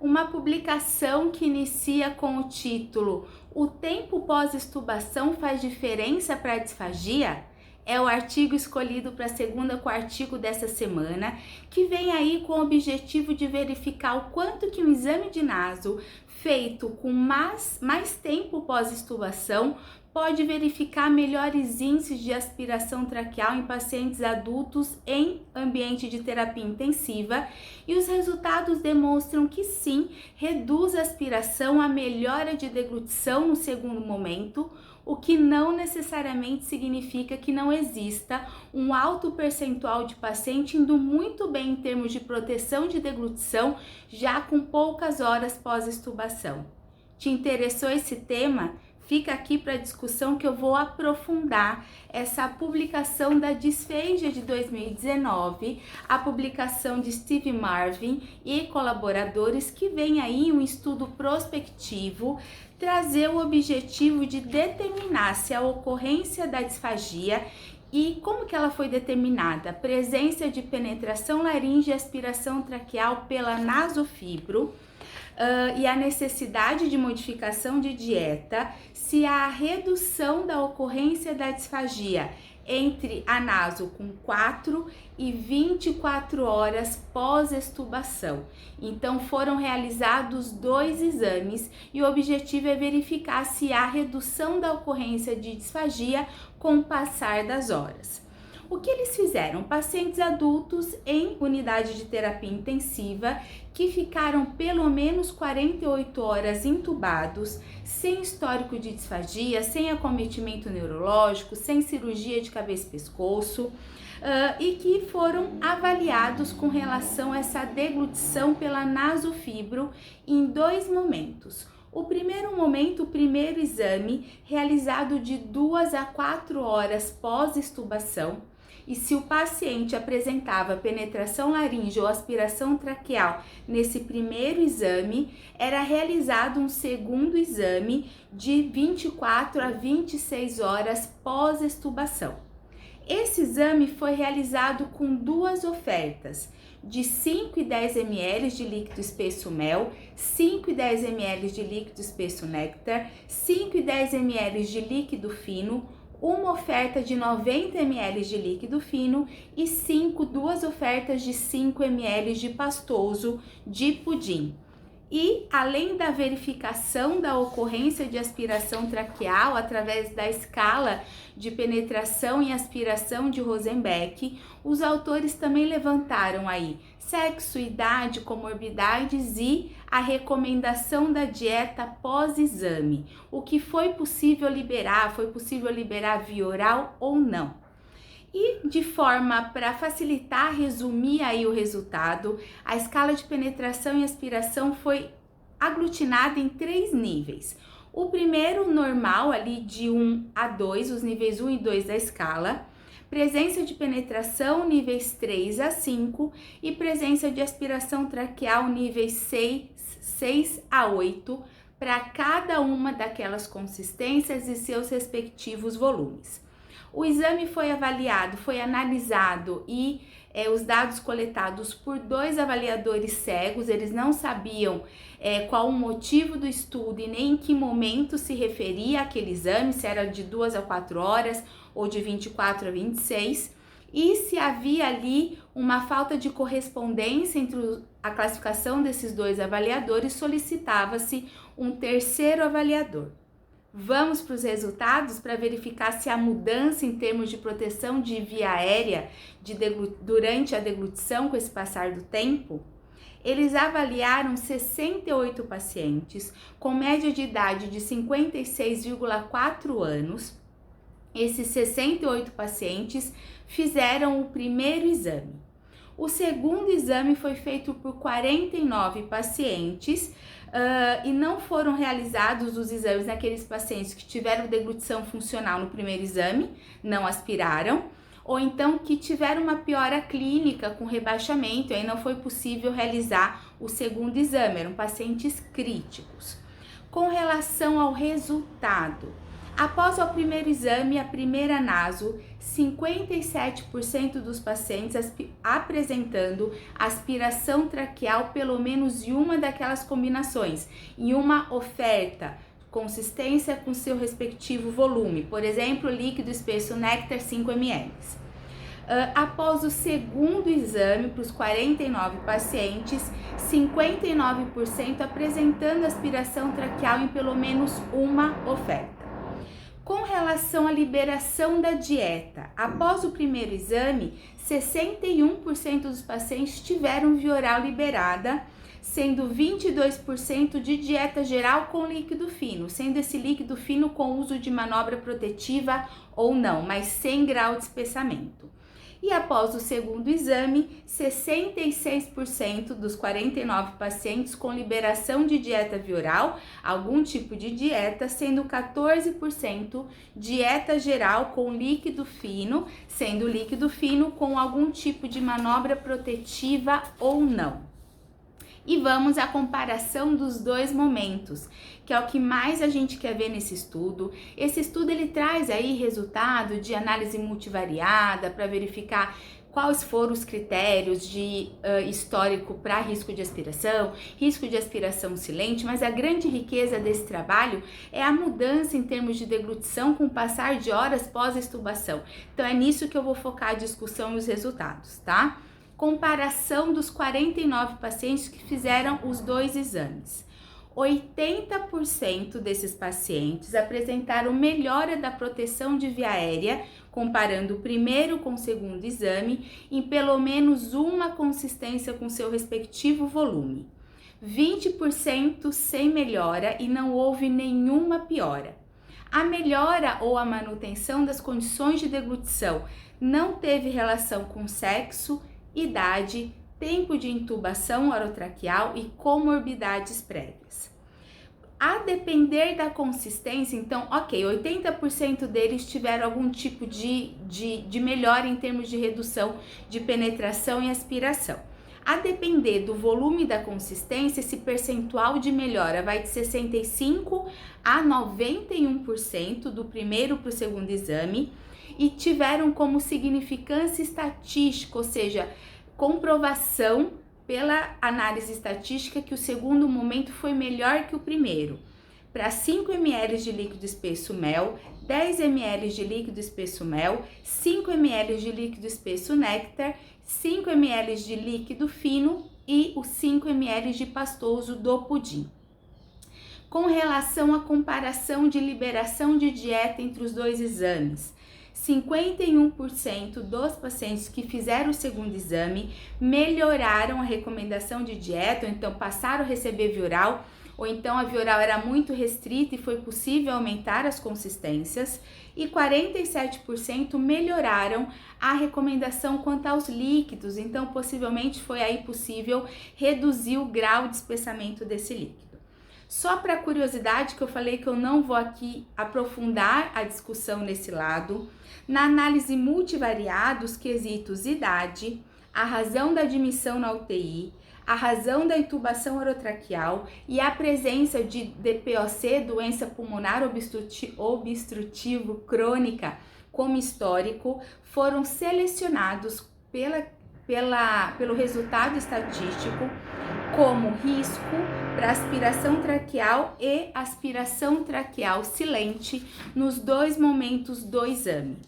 Uma publicação que inicia com o título "O tempo pós-extubação faz diferença para a disfagia?" É o artigo escolhido para a segunda coartigo dessa semana, que vem aí com o objetivo de verificar o quanto que um exame de naso feito com mais tempo pós-extubação pode verificar melhores índices de aspiração traqueal em pacientes adultos em ambiente de terapia intensiva, e os resultados demonstram que sim, reduz a aspiração, a melhora de deglutição no segundo momento, o que não necessariamente significa que não exista um alto percentual de paciente indo muito bem em termos de proteção de deglutição já com poucas horas pós-extubação. Te interessou esse tema? Fica aqui para discussão que eu vou aprofundar essa publicação da Dysphagia de 2019, a publicação de Steve Marvin e colaboradores, que vem aí um estudo prospectivo trazer o objetivo de determinar se a ocorrência da disfagia e como que ela foi determinada, presença de penetração laríngea e aspiração traqueal pela nasofibro, e a necessidade de modificação de dieta, se há redução da ocorrência da disfagia entre a naso com 4 e 24 horas pós-extubação. Então foram realizados 2 exames e o objetivo é verificar se há redução da ocorrência de disfagia com o passar das horas. O que eles fizeram? Pacientes adultos em unidade de terapia intensiva que ficaram pelo menos 48 horas intubados, sem histórico de disfagia, sem acometimento neurológico, sem cirurgia de cabeça e pescoço, e que foram avaliados com relação a essa deglutição pela nasofibro em 2 momentos. O primeiro momento, o primeiro exame, realizado de 2 a 4 horas pós-extubação, e se o paciente apresentava penetração laríngea ou aspiração traqueal nesse primeiro exame, era realizado um segundo exame de 24 a 26 horas pós-extubação. Esse exame foi realizado com 2 ofertas, de 5 e 10 ml de líquido espesso mel, 5 e 10 ml de líquido espesso néctar, 5 e 10 ml de líquido fino, uma oferta de 90 ml de líquido fino e 2 ofertas de 5 ml de pastoso de pudim. E, além da verificação da ocorrência de aspiração traqueal através da escala de penetração e aspiração de Rosenbeck, os autores também levantaram aí sexo, idade, comorbidades e a recomendação da dieta pós-exame. O que foi possível liberar via oral ou não. E de forma para facilitar, resumir aí o resultado, a escala de penetração e aspiração foi aglutinada em 3 níveis. O primeiro, normal, ali de 1 a 2, os níveis 1 e 2 da escala, presença de penetração, níveis 3 a 5, e presença de aspiração traqueal, níveis 6 a 8, para cada uma daquelas consistências e seus respectivos volumes. O exame foi avaliado, foi analisado e os dados coletados por 2 avaliadores cegos, eles não sabiam qual o motivo do estudo e nem em que momento se referia àquele exame, se era de 2 a 4 horas ou de 24 a 26, e se havia ali uma falta de correspondência entre a classificação desses 2 avaliadores, solicitava-se um terceiro avaliador. Vamos para os resultados para verificar se há mudança em termos de proteção de via aérea durante a deglutição com esse passar do tempo? Eles avaliaram 68 pacientes com média de idade de 56,4 anos. Esses 68 pacientes fizeram o primeiro exame. O segundo exame foi feito por 49 pacientes e não foram realizados os exames naqueles pacientes que tiveram deglutição funcional no primeiro exame, não aspiraram, ou então que tiveram uma piora clínica com rebaixamento e aí não foi possível realizar o segundo exame, eram pacientes críticos. Com relação ao resultado, após o primeiro exame, a primeira naso, 57% dos pacientes apresentando aspiração traqueal pelo menos em uma daquelas combinações, em uma oferta, consistência com seu respectivo volume, por exemplo, líquido espesso néctar 5 ml. Após o segundo exame, para os 49 pacientes, 59% apresentando aspiração traqueal em pelo menos uma oferta. Com relação à liberação da dieta, após o primeiro exame, 61% dos pacientes tiveram via oral liberada, sendo 22% de dieta geral com líquido fino, sendo esse líquido fino com uso de manobra protetiva ou não, mas sem grau de espessamento. E após o segundo exame, 66% dos 49 pacientes com liberação de dieta via oral, algum tipo de dieta, sendo 14% dieta geral com líquido fino, sendo líquido fino com algum tipo de manobra protetiva ou não. E vamos à comparação dos dois momentos, que é o que mais a gente quer ver nesse estudo. Esse estudo ele traz aí resultado de análise multivariada para verificar quais foram os critérios de histórico para risco de aspiração silente, mas a grande riqueza desse trabalho é a mudança em termos de deglutição com o passar de horas pós-extubação. Então é nisso que eu vou focar a discussão e os resultados, tá? Comparação dos 49 pacientes que fizeram os dois exames. 80% desses pacientes apresentaram melhora da proteção de via aérea, comparando o primeiro com o segundo exame, em pelo menos uma consistência com seu respectivo volume. 20% sem melhora e não houve nenhuma piora. A melhora ou a manutenção das condições de deglutição não teve relação com sexo, idade, tempo de intubação orotraqueal e comorbidades prévias. A depender da consistência, então, 80% deles tiveram algum tipo de melhora em termos de redução de penetração e aspiração. A depender do volume e da consistência, esse percentual de melhora vai de 65% a 91% do primeiro para o segundo exame, e tiveram como significância estatística, ou seja, comprovação pela análise estatística que o segundo momento foi melhor que o primeiro. Para 5 ml de líquido espesso mel, 10 ml de líquido espesso mel, 5 ml de líquido espesso néctar, 5 ml de líquido fino e os 5 ml de pastoso do pudim. Com relação à comparação de liberação de dieta entre os dois exames, 51% dos pacientes que fizeram o segundo exame melhoraram a recomendação de dieta, ou então passaram a receber via oral, ou então a via oral era muito restrita e foi possível aumentar as consistências, e 47% melhoraram a recomendação quanto aos líquidos, então possivelmente foi aí possível reduzir o grau de espessamento desse líquido. Só para curiosidade, que eu falei que eu não vou aqui aprofundar a discussão nesse lado, na análise multivariada, os quesitos idade, a razão da admissão na UTI, a razão da intubação orotraqueal e a presença de DPOC, doença pulmonar obstrutivo crônica, como histórico, foram selecionados pelo resultado estatístico como risco para aspiração traqueal e aspiração traqueal silente nos dois momentos do exame.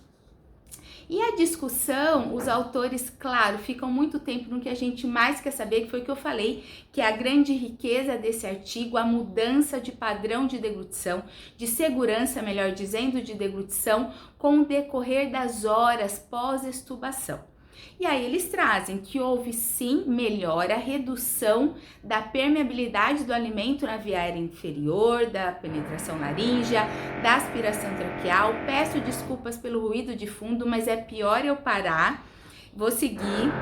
E a discussão, os autores, claro, ficam muito tempo no que a gente mais quer saber, que foi o que eu falei, que é a grande riqueza desse artigo, a mudança de padrão de deglutição, de segurança, melhor dizendo, de deglutição, com o decorrer das horas pós-extubação. E aí eles trazem que houve sim melhora, redução da permeabilidade do alimento na via aérea inferior, da penetração laríngea, da aspiração traqueal. Peço desculpas pelo ruído de fundo, mas é pior eu parar. Vou seguir.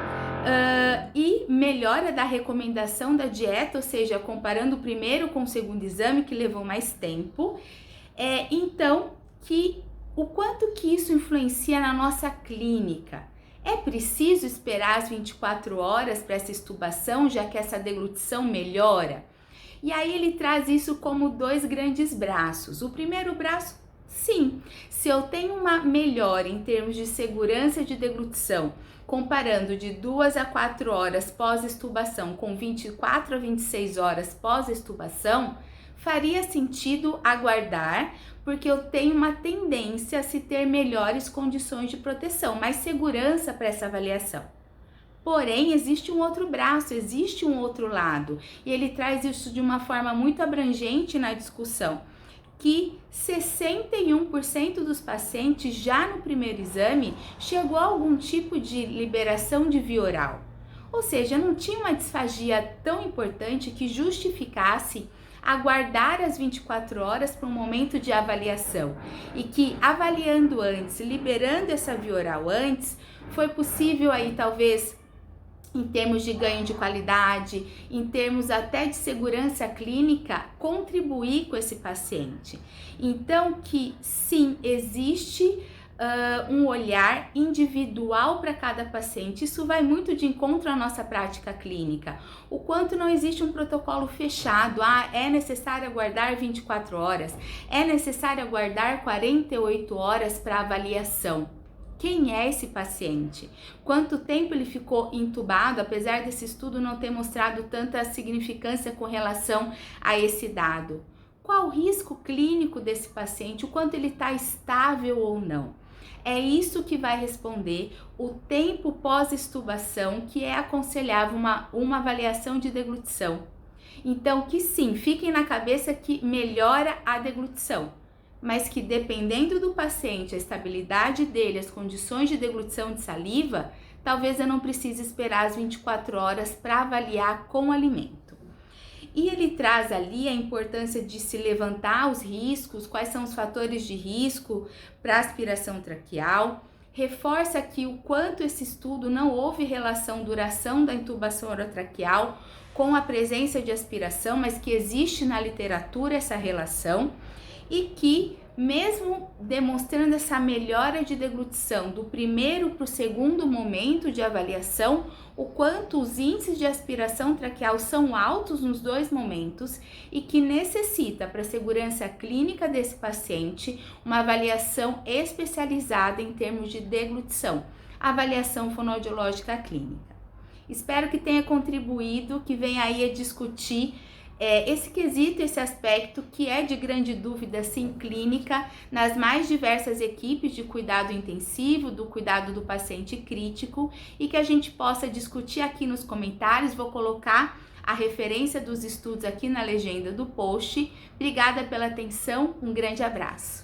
E melhora da recomendação da dieta, ou seja, comparando o primeiro com o segundo exame, que levou mais tempo. Então, o quanto que isso influencia na nossa clínica? É preciso esperar as 24 horas para essa extubação, já que essa deglutição melhora? E aí ele traz isso como dois grandes braços. O primeiro braço Sim, se eu tenho uma melhora em termos de segurança de deglutição, comparando de 2 a 4 horas pós-extubação com 24 a 26 horas pós-extubação, faria sentido aguardar, porque eu tenho uma tendência a se ter melhores condições de proteção, mais segurança para essa avaliação. Porém, existe um outro braço, existe um outro lado, e ele traz isso de uma forma muito abrangente na discussão, que 61% dos pacientes já no primeiro exame chegou a algum tipo de liberação de via oral. Ou seja, não tinha uma disfagia tão importante que justificasse aguardar as 24 horas para um momento de avaliação, e que avaliando antes, liberando essa via oral antes, foi possível aí talvez em termos de ganho de qualidade, em termos até de segurança clínica, contribuir com esse paciente. Então, que sim, existe um olhar individual para cada paciente. Isso vai muito de encontro à nossa prática clínica. O quanto não existe um protocolo fechado. É necessário aguardar 24 horas, é necessário aguardar 48 horas para avaliação. Quem é esse paciente? Quanto tempo ele ficou intubado, apesar desse estudo não ter mostrado tanta significância com relação a esse dado? Qual o risco clínico desse paciente? O quanto ele está estável ou não? É isso que vai responder o tempo pós-extubação, que é aconselhável uma avaliação de deglutição. Então, que sim, fiquem na cabeça que melhora a deglutição, mas que dependendo do paciente, a estabilidade dele, as condições de deglutição de saliva, talvez eu não precise esperar as 24 horas para avaliar com o alimento. E ele traz ali a importância de se levantar os riscos, quais são os fatores de risco para aspiração traqueal, reforça aqui o quanto esse estudo não houve relação duração da intubação orotraqueal com a presença de aspiração, mas que existe na literatura essa relação, e que mesmo demonstrando essa melhora de deglutição do primeiro para o segundo momento de avaliação, o quanto os índices de aspiração traqueal são altos nos dois momentos e que necessita, para a segurança clínica desse paciente, uma avaliação especializada em termos de deglutição, avaliação fonoaudiológica clínica. Espero que tenha contribuído, que venha aí a discutir esse quesito, esse aspecto que é de grande dúvida, sim, clínica, nas mais diversas equipes de cuidado intensivo, do cuidado do paciente crítico, e que a gente possa discutir aqui nos comentários. Vou colocar a referência dos estudos aqui na legenda do post. Obrigada pela atenção, um grande abraço.